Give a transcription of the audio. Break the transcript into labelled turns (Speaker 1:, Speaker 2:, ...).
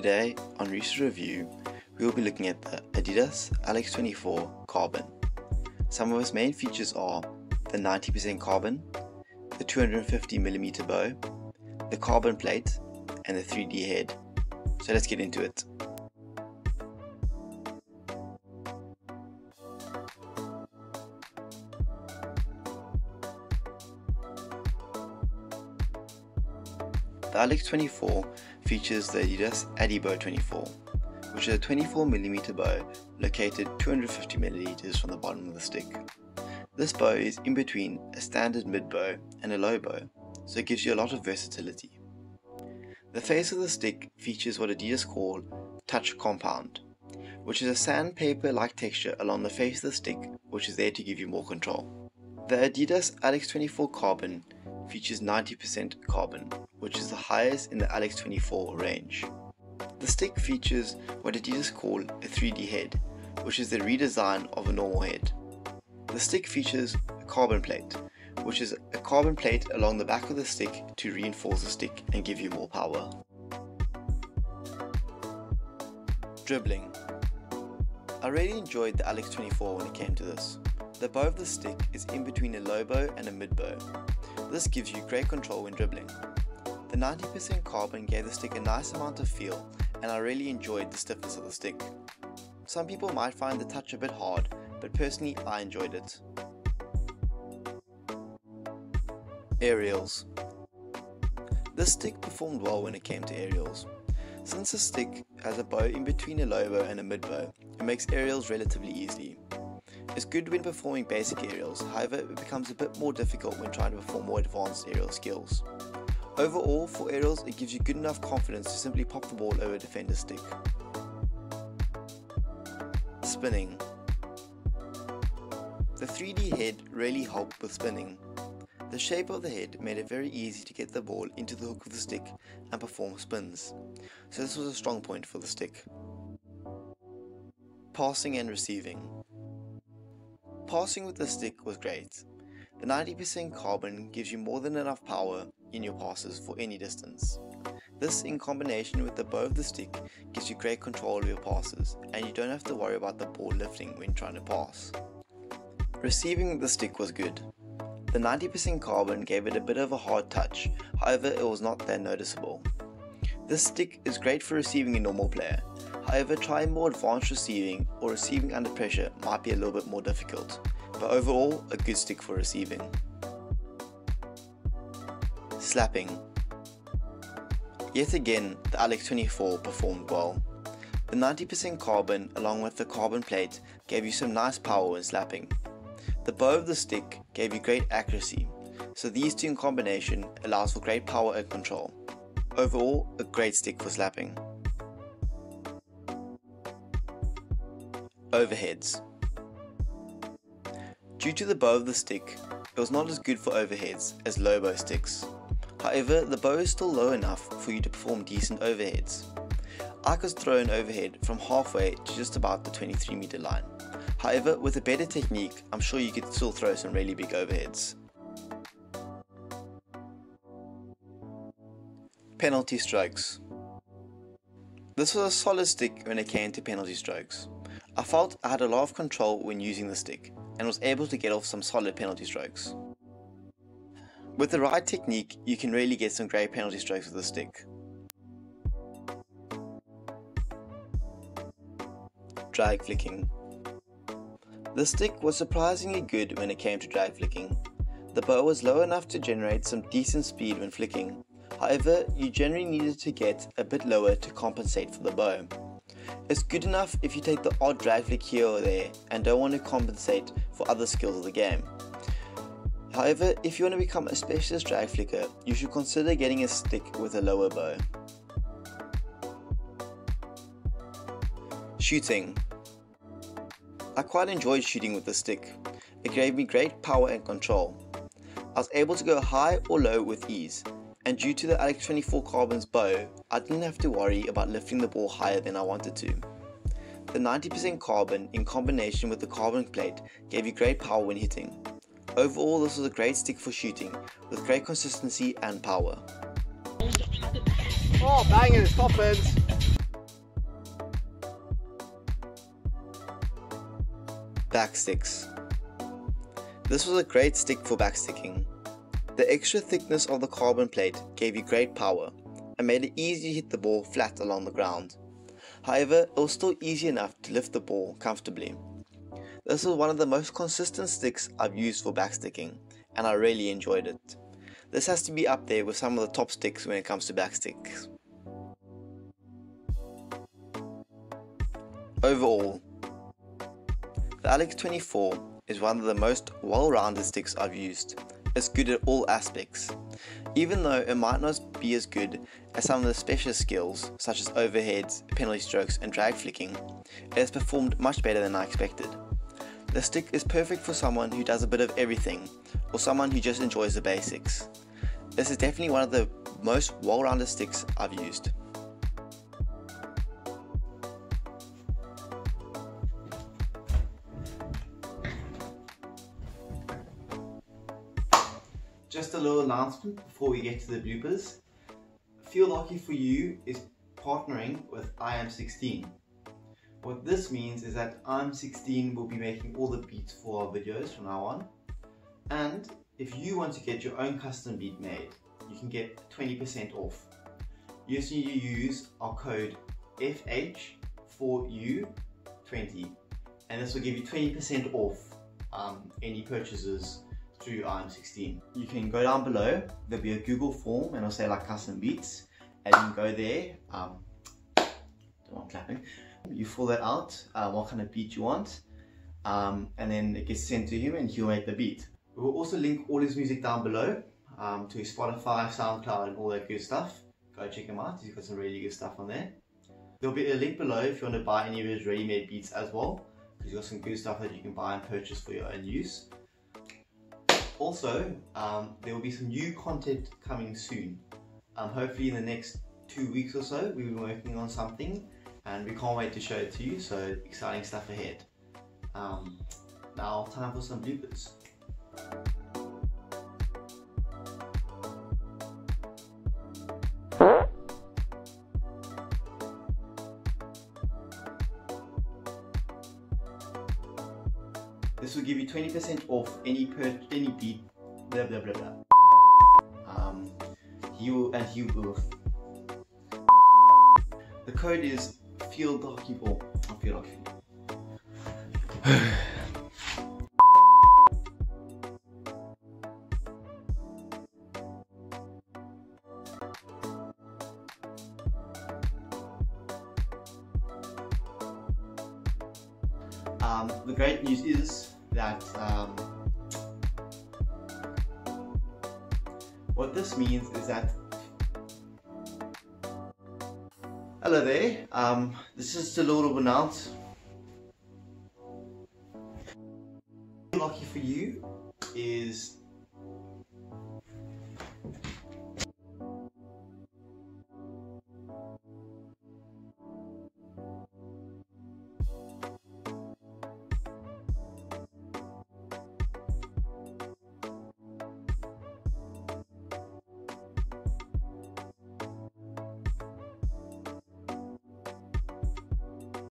Speaker 1: Today on Reeces Review, we will be looking at the Adidas LX24 Carbon. Some of its main features are the 90% carbon, the 250mm bow, the carbon plate, and the 3D head. So let's get into it. The LX24 features the Adidas LX24, which is a 24mm bow located 250mm from the bottom of the stick. This bow is in between a standard mid bow and a low bow, so it gives you a lot of versatility. The face of the stick features what Adidas call touch compound, which is a sandpaper-like texture along the face of the stick, which is there to give you more control. The Adidas LX24 Carbon features 90% carbon, which is the highest in the LX24 range. The stick features what Adidas call a 3D head, which is the redesign of a normal head. The stick features a carbon plate, which is a carbon plate along the back of the stick to reinforce the stick and give you more power. Dribbling. I really enjoyed the LX24 when it came to this. The bow of the stick is in between a low bow and a mid bow. This gives you great control when dribbling. The 90% carbon gave the stick a nice amount of feel, and I really enjoyed the stiffness of the stick. Some people might find the touch a bit hard, but personally I enjoyed it. Aerials. This stick performed well when it came to aerials. Since the stick has a bow in between a low bow and a mid bow, it makes aerials relatively easy. It's good when performing basic aerials, however it becomes a bit more difficult when trying to perform more advanced aerial skills. Overall, for aerials it gives you good enough confidence to simply pop the ball over a defender's stick. Spinning. The 3D head really helped with spinning. The shape of the head made it very easy to get the ball into the hook of the stick and perform spins, so this was a strong point for the stick. Passing and receiving. Passing with the stick was great. The 90% carbon gives you more than enough power in your passes for any distance. This, in combination with the bow of the stick, gives you great control of your passes, and you don't have to worry about the ball lifting when trying to pass. Receiving with the stick was good. The 90% carbon gave it a bit of a hard touch, however it was not that noticeable. This stick is great for receiving a normal player. However, trying more advanced receiving or receiving under pressure might be a little bit more difficult, but overall a good stick for receiving. Slapping. Yet again, the LX24 performed well. The 90% carbon along with the carbon plate gave you some nice power when slapping. The bow of the stick gave you great accuracy, so these two in combination allows for great power and control. Overall, a great stick for slapping. Overheads. Due to the bow of the stick, it was not as good for overheads as low bow sticks. However, the bow is still low enough for you to perform decent overheads. I could throw an overhead from halfway to just about the 23-meter line. However, with a better technique, I'm sure you could still throw some really big overheads. Penalty strokes. This was a solid stick when it came to penalty strokes. I felt I had a lot of control when using the stick and was able to get off some solid penalty strokes. With the right technique, you can really get some great penalty strokes with the stick. Drag flicking. The stick was surprisingly good when it came to drag flicking. The bow was low enough to generate some decent speed when flicking. However, you generally needed to get a bit lower to compensate for the bow. It's good enough if you take the odd drag flick here or there and don't want to compensate for other skills of the game. However, if you want to become a specialist drag flicker, you should consider getting a stick with a lower bow. Shooting. I quite enjoyed shooting with the stick. It gave me great power and control. I was able to go high or low with ease, and due to the LX24 Carbon's bow, I didn't have to worry about lifting the ball higher than I wanted to. The 90% carbon in combination with the carbon plate gave you great power when hitting. Overall, this was a great stick for shooting, with great consistency and power.
Speaker 2: Oh, bangers, toppers!
Speaker 1: Backsticks. This was a great stick for backsticking. The extra thickness of the carbon plate gave you great power and made it easy to hit the ball flat along the ground. However, it was still easy enough to lift the ball comfortably. This was one of the most consistent sticks I've used for backsticking, and I really enjoyed it. This has to be up there with some of the top sticks when it comes to backsticks. Overall, the LX24 is one of the most well-rounded sticks I've used. It's good at all aspects. Even though it might not be as good as some of the specialist skills such as overheads, penalty strokes and drag flicking, it has performed much better than I expected. The stick is perfect for someone who does a bit of everything or someone who just enjoys the basics. This is definitely one of the most well-rounded sticks I've used. Just a little announcement before we get to the bloopers. Feel Lucky For You is partnering with IM16. What this means is that IM16 will be making all the beats for our videos from now on. And if you want to get your own custom beat made, you can get 20% off. You just need to use our code FH4U20 and this will give you 20% off any purchases through IM16. You can go down below, there'll be a Google form and it'll say like custom beats, and you can go there, don't want clapping, you fill that out, what kind of beat you want, and then it gets sent to him and he'll make the beat. We will also link all his music down below to his Spotify, SoundCloud and all that good stuff. Go check him out, he's got some really good stuff on there. There'll be a link below if you want to buy any of his ready-made beats as well, because he's got some good stuff that you can buy and purchase for your own use. Also, there will be some new content coming soon. Hopefully in the next 2 weeks or so, we'll be working on something and we can't wait to show it to you, so exciting stuff ahead. Now time for some bloopers. This will give you 20% off any beat, blah blah blah blah. The code is Feel Lucky For. Feel Lucky For. The great news is that what this means is that hello there, this is a little announce. Lucky For You is